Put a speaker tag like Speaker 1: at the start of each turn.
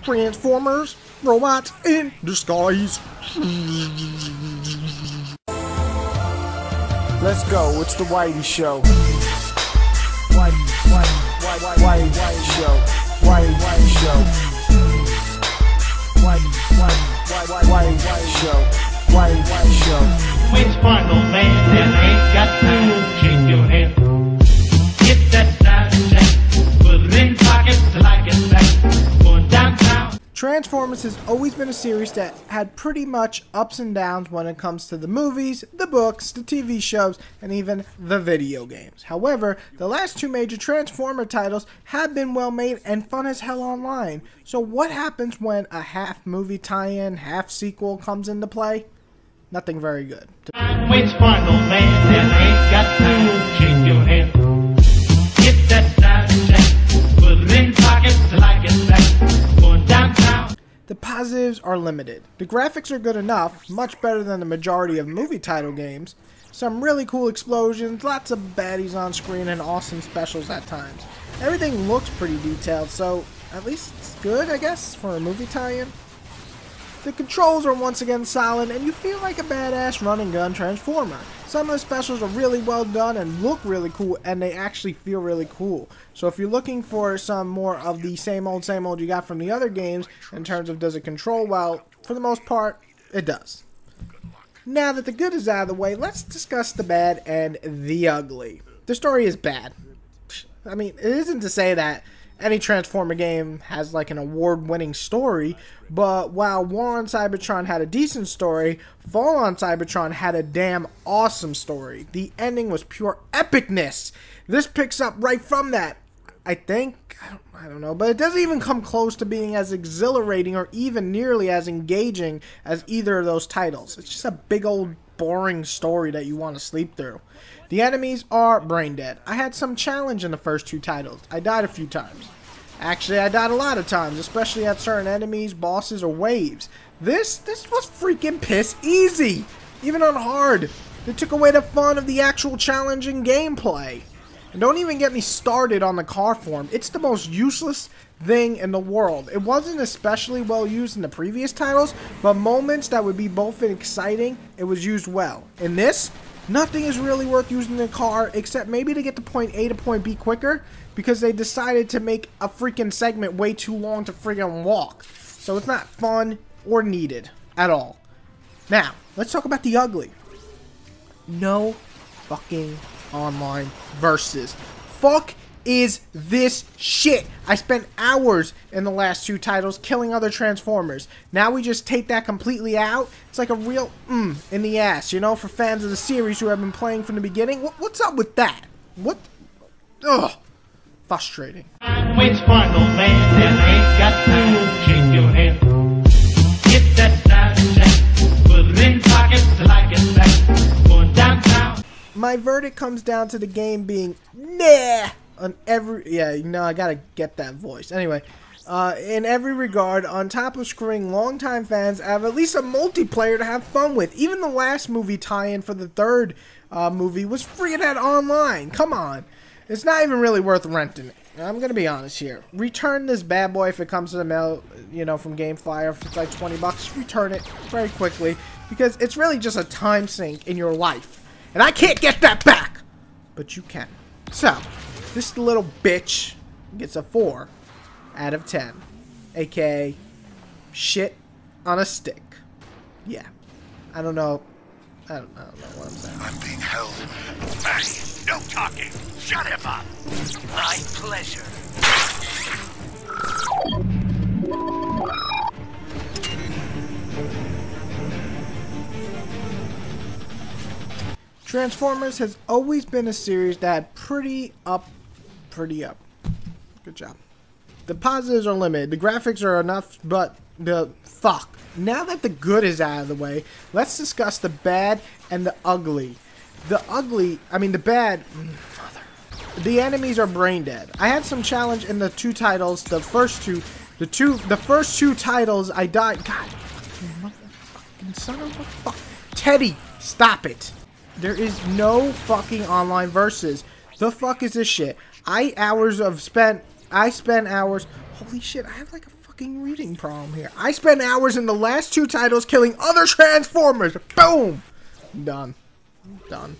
Speaker 1: Transformers, robots in disguise.
Speaker 2: Let's go, it's the Whitey Show. Whitey Show. Whitey Show. Whitey Show. Whitey Show.
Speaker 3: Which final man that ain't got time to shake your hand? Get that side check, put it in pockets till I get back. Going downtown.
Speaker 1: Transformers has always been a series that had pretty much ups and downs when it comes to the movies, the books, the TV shows, and even the video games. However, the last two major Transformer titles have been well made and fun as hell online. So what happens when a half movie tie-in, half sequel comes into play? Nothing very good.
Speaker 3: Which final man that ain't got time to shake your hand? Get that side check, put it in pockets till I get back. Going downtown.
Speaker 1: The positives are limited. The graphics are good enough, much better than the majority of movie title games. Some really cool explosions, lots of baddies on screen, and awesome specials at times. Everything looks pretty detailed, so at least it's good, I guess, for a movie tie-in. The controls are once again solid, and you feel like a badass run-and-gun Transformer. Some of the specials are really well done and look really cool, and they actually feel really cool. So if you're looking for some more of the same old you got from the other games, in terms of does it control well, for the most part, it does. Now that the good is out of the way, let's discuss the bad and the ugly. The story is bad. I mean, it isn't to say that any Transformer game has like an award-winning story, but while War on Cybertron had a decent story, Fall on Cybertron had a damn awesome story. The ending was pure epicness. This picks up right from that. I think, I don't know, but it doesn't even come close to being as exhilarating or even nearly as engaging as either of those titles. It's just a big old boring story that you want to sleep through. The enemies are brain dead. I had some challenge in the first two titles. I died a few times. Actually, I died a lot of times, especially at certain enemies, bosses, or waves. This was freaking piss easy. Even on hard. They took away the fun of the actual challenging gameplay. And don't even get me started on the car form. It's the most useless thing in the world. It wasn't especially well used in the previous titles, but moments that would be both exciting, it was used well. In this, nothing is really worth using the car except maybe to get to point A to point B quicker, because they decided to make a freaking segment way too long to freaking walk. So it's not fun or needed at all. Now, let's talk about the ugly. No fucking online versus. Fuck is this shit? I spent hours in the last two titles killing other Transformers. Now we just take that completely out? It's like a real in the ass, you know, for fans of the series who have been playing from the beginning. What's up with that? What? Ugh. Frustrating.
Speaker 3: Which final man that ain't got time to shake your hand? Get that side check, put it in pockets till I get back. Going downtown.
Speaker 1: My verdict comes down to the game being meh on every... Yeah, you know, I gotta get that voice. Anyway, in every regard, on top of screwing longtime fans have at least a multiplayer to have fun with. Even the last movie tie-in for the third movie was freaking out online. Come on. It's not even really worth renting it. I'm gonna be honest here. Return this bad boy if it comes to the mail, you know, from GameFly. If it's like 20 bucks, return it very quickly, because it's really just a time sink in your life. And I can't get that back! But you can. So, this little bitch gets a 4 out of 10. AKA, shit on a stick. Yeah. I don't know what I'm saying.
Speaker 4: I'm being held. Hey, no talking. Shut him up. My pleasure.
Speaker 1: Transformers has always been a series that had pretty up. Good job. The positives are limited. The graphics are enough, but the fuck. Now that the good is out of the way, let's discuss the bad and the ugly. The bad. The enemies are brain dead. I had some challenge in the two titles. The first two titles I died. God, fucking son of a fuck. Teddy, stop it. There is no fucking online versus. The fuck is this shit? I spent hours. Holy shit, I have like a fucking fucking reading problem here. I spent hours in the last 2 titles killing other Transformers. Boom! Done. Done.